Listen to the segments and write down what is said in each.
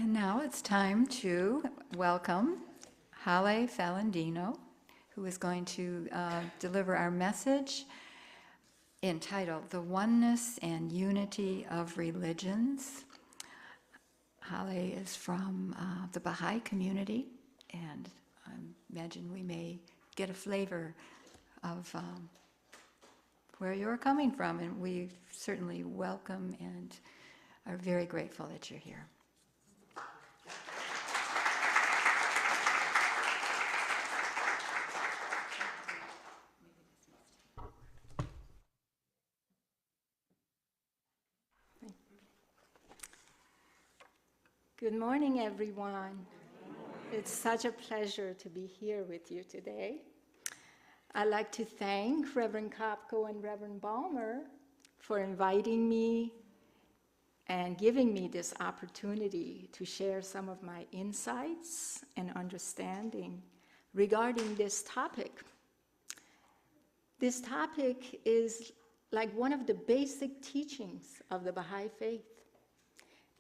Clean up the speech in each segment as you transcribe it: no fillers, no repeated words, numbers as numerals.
And now it's time to welcome Haleh Falandino, who is going to deliver our message entitled The Oneness and Unity of Religions. Haleh is from the Baha'i community, and I imagine we may get a flavor of where you're coming from, and we certainly welcome and are very grateful that you're here. Good morning, everyone. It's such a pleasure to be here with you today. I'd like to thank Reverend Kopko and Reverend Balmer for inviting me and giving me this opportunity to share some of my insights and understanding regarding this topic. This topic is like one of the basic teachings of the Baha'i faith.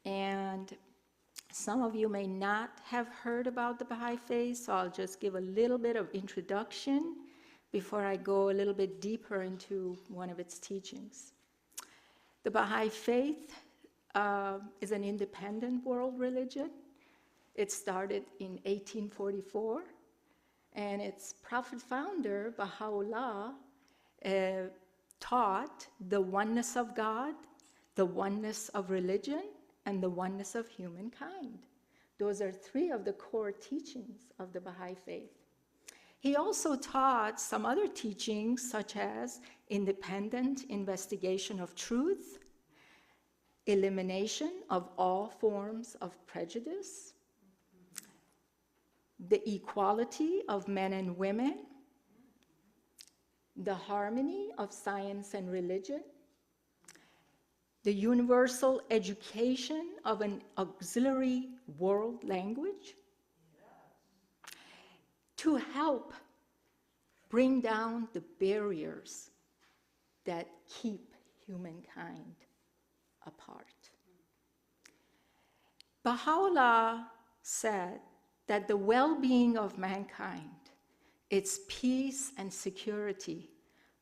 And some of you may not have heard about the Baha'i faith, so I'll just give a little bit of introduction before I go a little bit deeper into one of its teachings. The Baha'i faith is an independent world religion. It started in 1844, and its prophet founder, Baha'u'llah, taught the oneness of God, the oneness of religion, and the oneness of humankind. Those are three of the core teachings of the Baha'i faith. He also taught some other teachings, such as independent investigation of truth, elimination of all forms of prejudice, the equality of men and women, the harmony of science and religion, the universal education of an auxiliary world language, to help bring down the barriers that keep humankind apart. Baha'u'llah said that the well-being of mankind, its peace and security,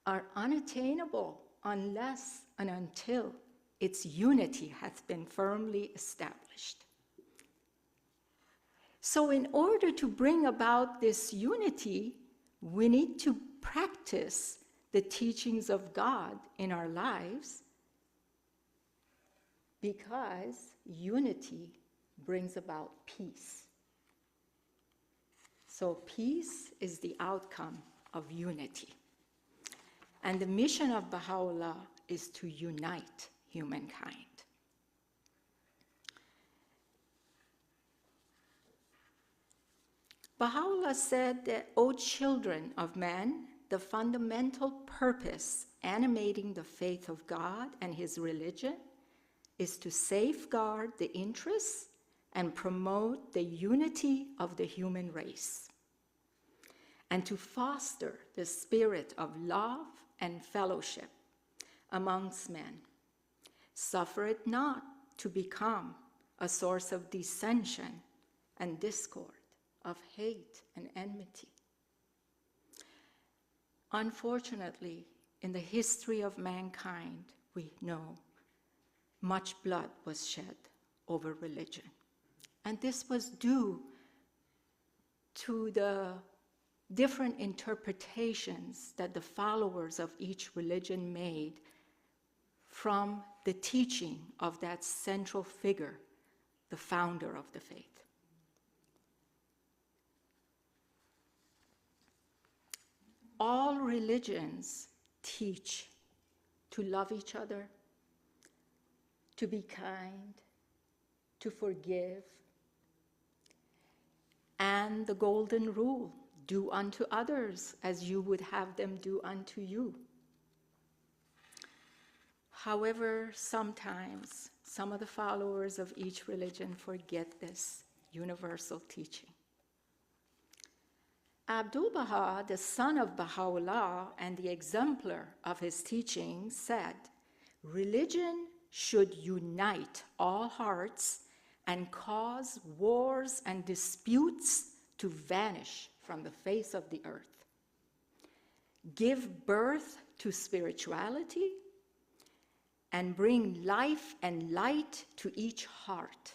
are unattainable unless and until its unity has been firmly established. So in order to bring about this unity, we need to practice the teachings of God in our lives, because unity brings about peace. So peace is the outcome of unity. And the mission of Baha'u'llah is to unite humankind. Baha'u'llah said that, O children of man, the fundamental purpose animating the faith of God and his religion is to safeguard the interests and promote the unity of the human race, and to foster the spirit of love and fellowship amongst men. Suffer it not to become a source of dissension and discord, of hate and enmity. Unfortunately, in the history of mankind, we know much blood was shed over religion. And this was due to the different interpretations that the followers of each religion made from the teaching of that central figure, the founder of the faith. All religions teach to love each other, to be kind, to forgive, and the golden rule, do unto others as you would have them do unto you. However, sometimes some of the followers of each religion forget this universal teaching. Abdu'l-Baha, the son of Baha'u'llah and the exemplar of his teaching, said, "Religion should unite all hearts and cause wars and disputes to vanish from the face of the earth. Give birth to spirituality and bring life and light to each heart.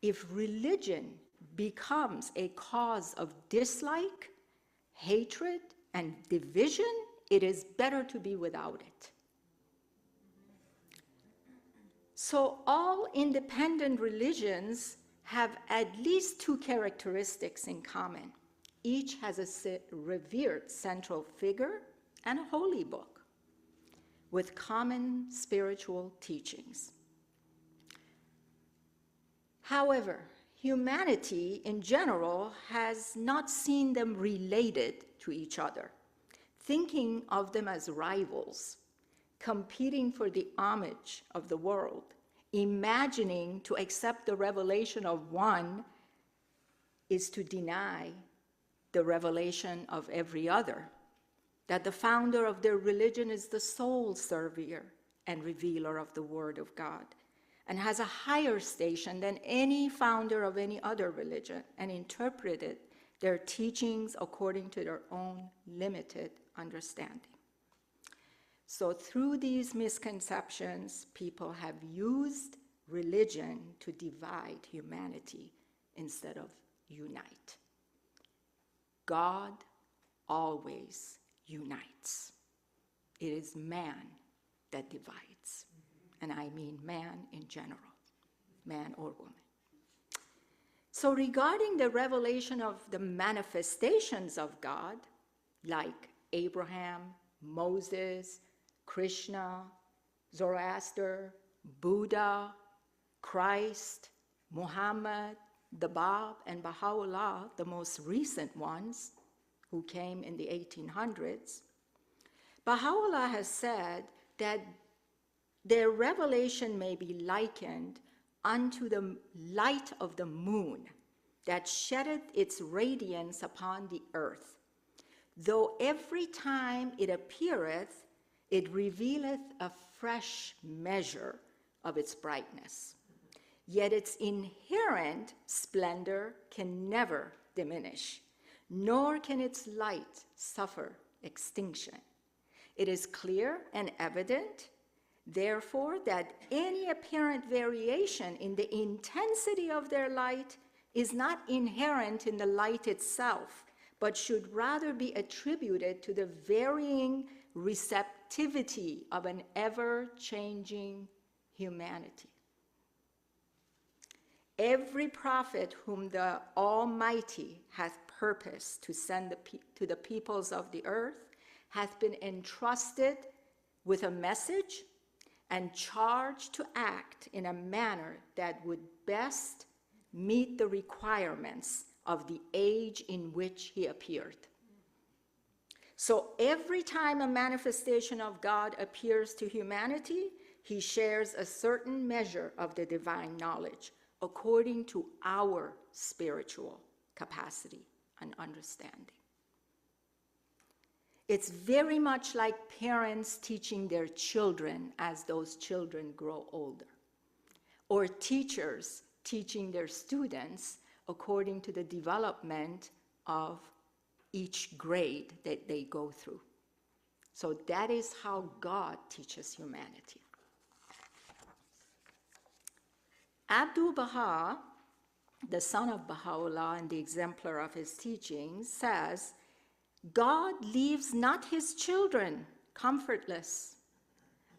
If religion becomes a cause of dislike, hatred, and division, it is better to be without it. So all independent religions have at least two characteristics in common. Each has a revered central figure and a holy book with common spiritual teachings. However, humanity in general has not seen them related to each other, thinking of them as rivals, competing for the homage of the world, imagining to accept the revelation of one is to deny the revelation of every other, that the founder of their religion is the sole server and revealer of the Word of God, and has a higher station than any founder of any other religion, and interpreted their teachings according to their own limited understanding. So through these misconceptions, people have used religion to divide humanity instead of unite. God always unites. It is man that divides. And I mean man in general, man or woman. So regarding the revelation of the manifestations of God, like Abraham, Moses, Krishna, Zoroaster, Buddha, Christ, Muhammad, the Bab, and Baha'u'llah, the most recent ones who came in the 1800s, Baha'u'llah has said that their revelation may be likened unto the light of the moon that sheddeth its radiance upon the earth. Though every time it appeareth, it revealeth a fresh measure of its brightness. Yet its inherent splendor can never diminish, nor can its light suffer extinction. It is clear and evident, therefore, that any apparent variation in the intensity of their light is not inherent in the light itself, but should rather be attributed to the varying receptivity of an ever-changing humanity. Every prophet whom the Almighty hath purposed to send to the peoples of the earth hath been entrusted with a message and charged to act in a manner that would best meet the requirements of the age in which he appeared. So every time a manifestation of God appears to humanity, he shares a certain measure of the divine knowledge according to our spiritual capacity and understanding. It's very much like parents teaching their children as those children grow older, or teachers teaching their students according to the development of each grade that they go through. So that is how God teaches humanity. Abdu'l-Baha, the son of Baha'u'llah and the exemplar of his teachings, says, God leaves not his children comfortless,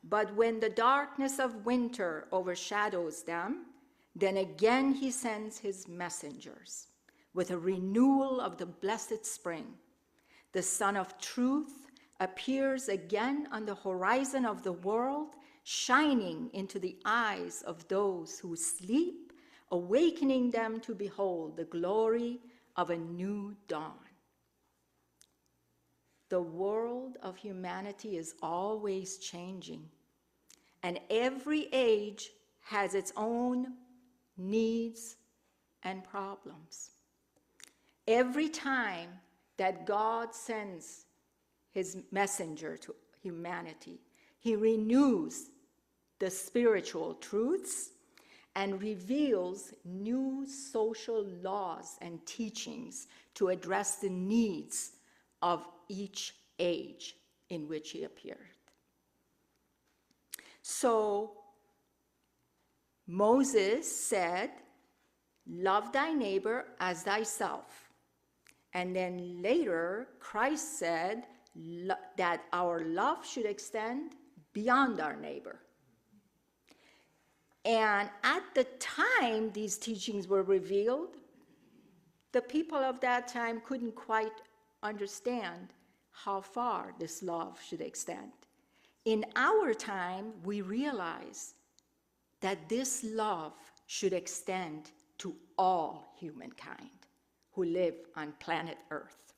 but when the darkness of winter overshadows them, then again he sends his messengers with a renewal of the blessed spring. The Sun of Truth appears again on the horizon of the world, shining into the eyes of those who sleep, awakening them to behold the glory of a new dawn. The world of humanity is always changing, and every age has its own needs and problems. Every time that God sends his messenger to humanity, he renews the spiritual truths and reveals new social laws and teachings to address the needs of each age in which he appeared. So Moses said, love thy neighbor as thyself. And then later, Christ said that our love should extend beyond our neighbor. And at the time these teachings were revealed, the people of that time couldn't quite understand how far this love should extend. In our time, we realize that this love should extend to all humankind who live on planet Earth.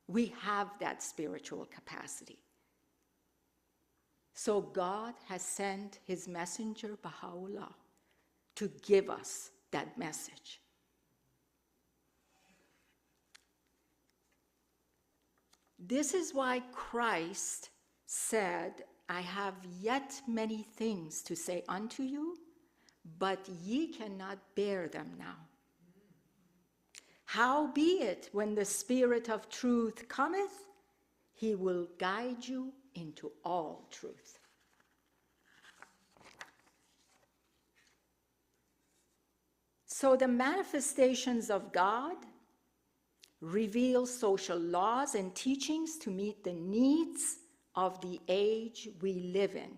We have that spiritual capacity. So God has sent his messenger, Baha'u'llah, to give us that message. This is why Christ said, I have yet many things to say unto you, but ye cannot bear them now. Howbeit, when the Spirit of truth cometh, he will guide you into all truth. So the manifestations of God reveal social laws and teachings to meet the needs of the age we live in.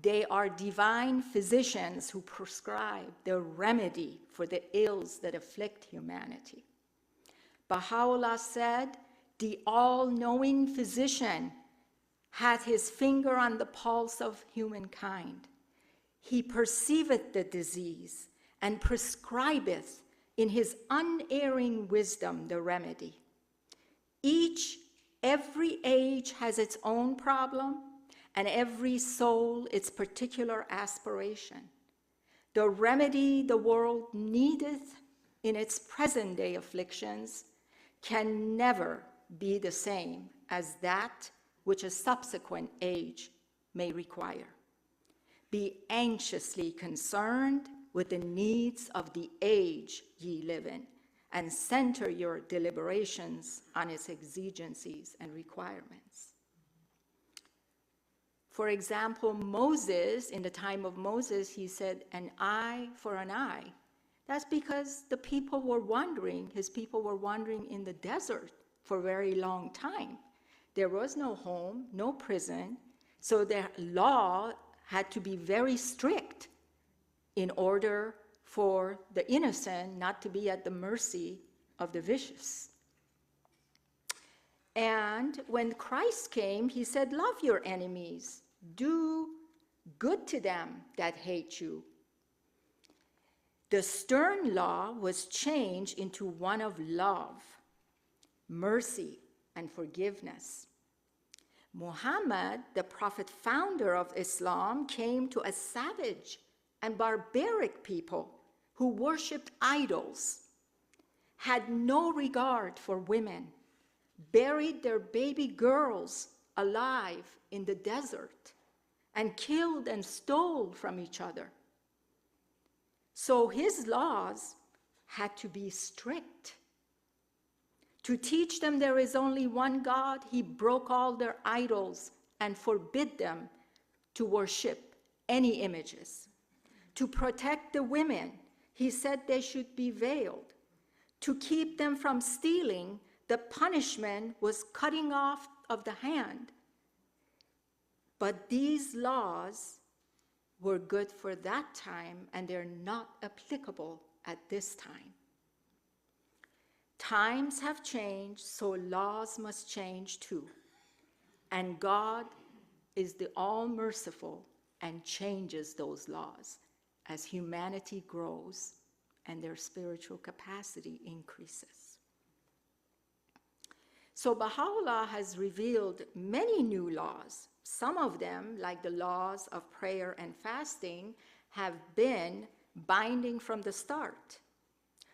They are divine physicians who prescribe the remedy for the ills that afflict humanity. Baha'u'llah said, the all-knowing physician hath his finger on the pulse of humankind. He perceiveth the disease and prescribeth in his unerring wisdom the remedy. Every age has its own problem, and every soul its particular aspiration. The remedy the world needeth in its present day afflictions can never be the same as that which a subsequent age may require. Be anxiously concerned with the needs of the age ye live in, and center your deliberations on its exigencies and requirements. For example, Moses, in the time of Moses, he said, an eye for an eye. That's because the people were wandering, his people were wandering in the desert for a very long time. There was no home, no prison, so their law had to be very strict in order for the innocent not to be at the mercy of the vicious. And when Christ came, he said, love your enemies. Do good to them that hate you. The stern law was changed into one of love, mercy, and forgiveness. Muhammad, the prophet founder of Islam, came to a savage and barbaric people who worshipped idols, had no regard for women, buried their baby girls alive in the desert, and killed and stole from each other. So his laws had to be strict. To teach them there is only one God, he broke all their idols and forbid them to worship any images. To protect the women, he said they should be veiled. To keep them from stealing, the punishment was cutting off of the hand. But these laws were good for that time, and they're not applicable at this time. Times have changed, so laws must change too. And God is the all-merciful and changes those laws as humanity grows and their spiritual capacity increases. So Baha'u'llah has revealed many new laws. Some of them, like the laws of prayer and fasting, have been binding from the start,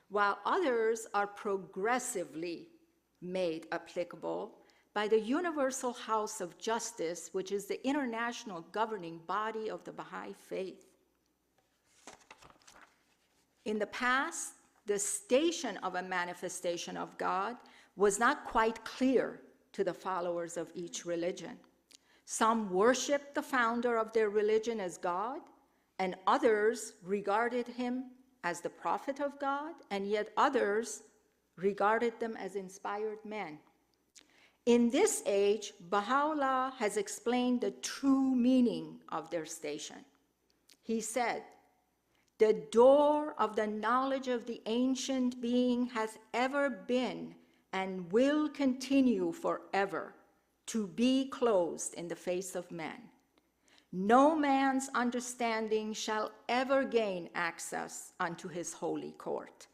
while others are progressively made applicable by the Universal House of Justice, which is the international governing body of the Baha'i faith. In the past, the station of a manifestation of God was not quite clear to the followers of each religion. Some worshiped the founder of their religion as God, and others regarded him as the prophet of God, and yet others regarded them as inspired men. In this age, Baha'u'llah has explained the true meaning of their station. He said, "The door of the knowledge of the ancient being has ever been and will continue forever to be closed in the face of men. No man's understanding shall ever gain access unto his holy court.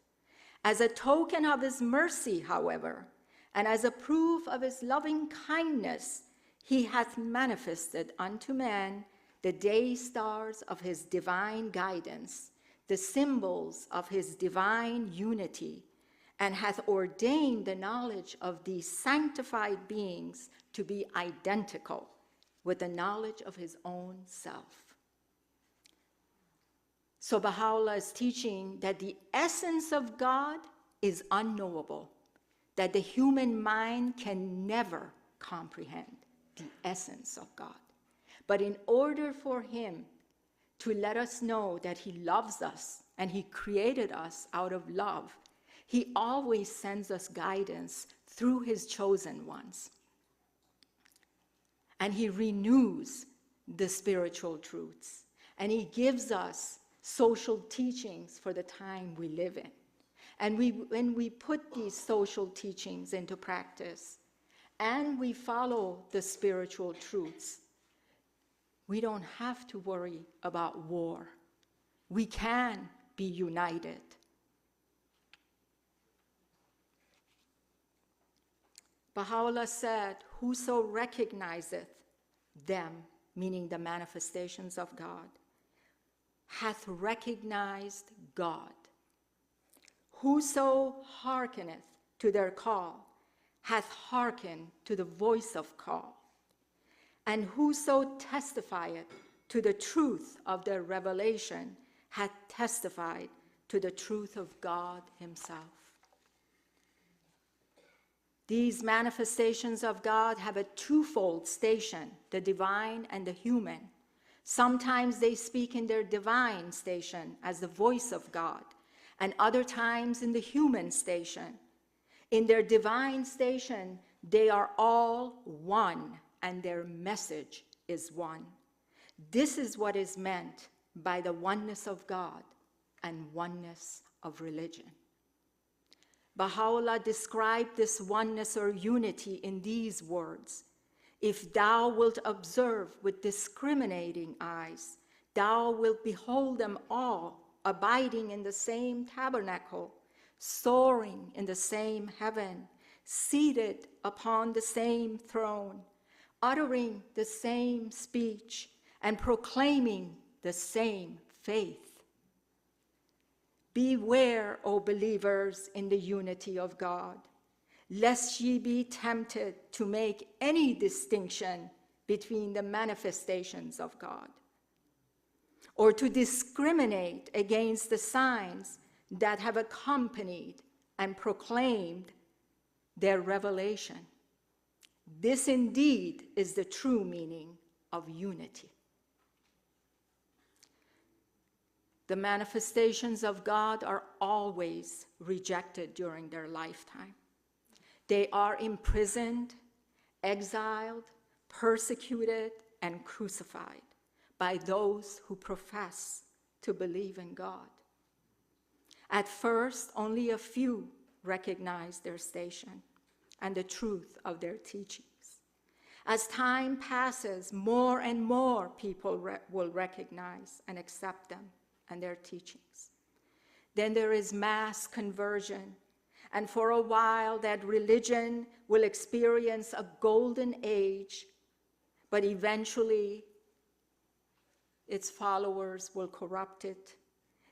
As a token of his mercy, however, and as a proof of his loving kindness, he hath manifested unto man the day stars of his divine guidance, the symbols of his divine unity, and hath ordained the knowledge of these sanctified beings to be identical with the knowledge of his own self." So Baha'u'llah is teaching that the essence of God is unknowable, that the human mind can never comprehend the essence of God. But in order for him to let us know that he loves us and he created us out of love, he always sends us guidance through his chosen ones. And he renews the spiritual truths, and he gives us social teachings for the time we live in. And when we put these social teachings into practice and we follow the spiritual truths, we don't have to worry about war. We can be united. Baha'u'llah said, "Whoso recognizeth them," meaning the manifestations of God, "hath recognized God. Whoso hearkeneth to their call hath hearkened to the voice of call. And whoso testifieth to the truth of their revelation hath testified to the truth of God himself." These manifestations of God have a twofold station, the divine and the human. Sometimes they speak in their divine station as the voice of God, and other times in the human station. In their divine station, they are all one, and their message is one. This is what is meant by the oneness of God and oneness of religion. Baha'u'llah described this oneness or unity in these words: "If thou wilt observe with discriminating eyes, thou wilt behold them all abiding in the same tabernacle, soaring in the same heaven, seated upon the same throne, uttering the same speech, and proclaiming the same faith. Beware, O believers, in the unity of God, lest ye be tempted to make any distinction between the manifestations of God, or to discriminate against the signs that have accompanied and proclaimed their revelation. This indeed is the true meaning of unity." The manifestations of God are always rejected during their lifetime. They are imprisoned, exiled, persecuted, and crucified by those who profess to believe in God. At first, only a few recognize their station and the truth of their teachings. As time passes, more and more people will recognize and accept them and their teachings. Then there is mass conversion, and for a while that religion will experience a golden age, but eventually its followers will corrupt it.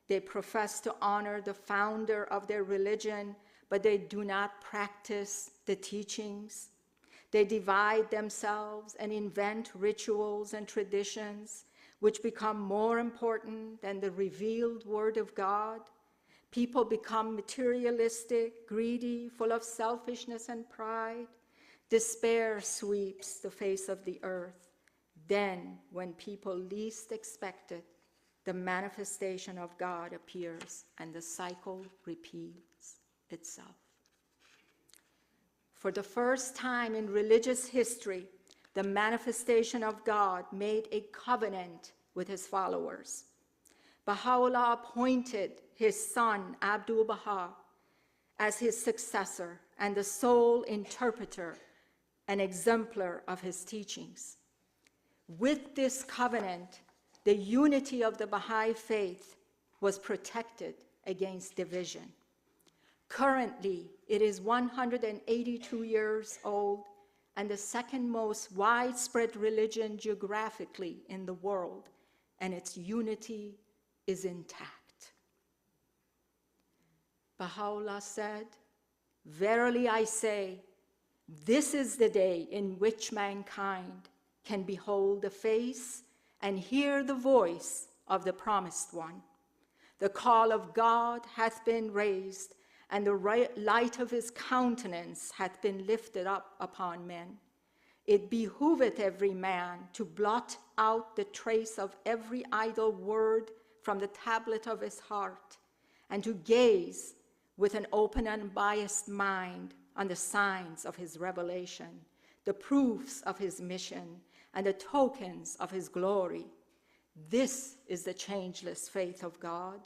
They profess to honor the founder of their religion, but they do not practice the teachings. They divide themselves and invent rituals and traditions which become more important than the revealed word of God. People become materialistic, greedy, full of selfishness and pride. Despair sweeps the face of the earth. Then, when people least expect it, the manifestation of God appears and the cycle repeats itself. For the first time in religious history, the manifestation of God made a covenant with his followers. Baha'u'llah appointed his son, Abdu'l-Baha, as his successor and the sole interpreter and exemplar of his teachings. With this covenant, the unity of the Baha'i faith was protected against division. Currently, it is 182 years old and the second most widespread religion geographically in the world, and its unity is intact. Baha'u'llah said, "Verily I say, this is the day in which mankind can behold the face and hear the voice of the promised one. The call of God hath been raised, and the light of his countenance hath been lifted up upon men. It behooveth every man to blot out the trace of every idle word from the tablet of his heart, and to gaze with an open and unbiased mind on the signs of his revelation, the proofs of his mission, and the tokens of his glory. This is the changeless faith of God,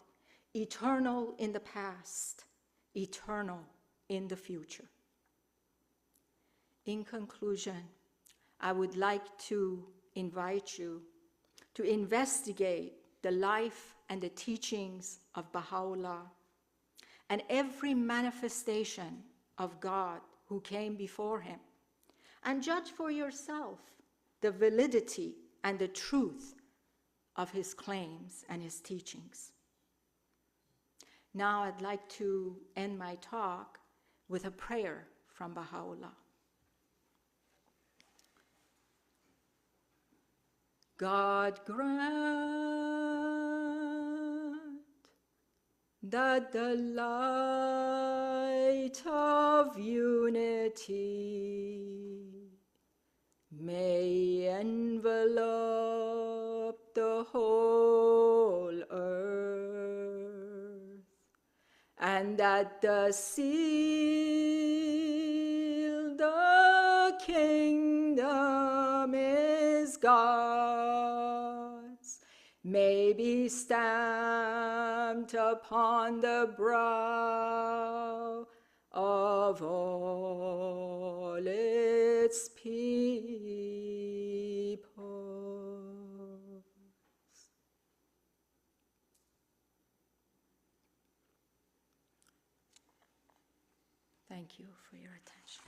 eternal in the past, eternal in the future." In conclusion, I would like to invite you to investigate the life and the teachings of Baha'u'llah and every manifestation of God who came before him, and judge for yourself the validity and the truth of his claims and his teachings. Now I'd like to end my talk with a prayer from Baha'u'llah. God grant that the light of unity may envelop the whole earth, and that the seal, the kingdom is God's, may be stamped upon the brow of all its peoples. Thank you for your attention.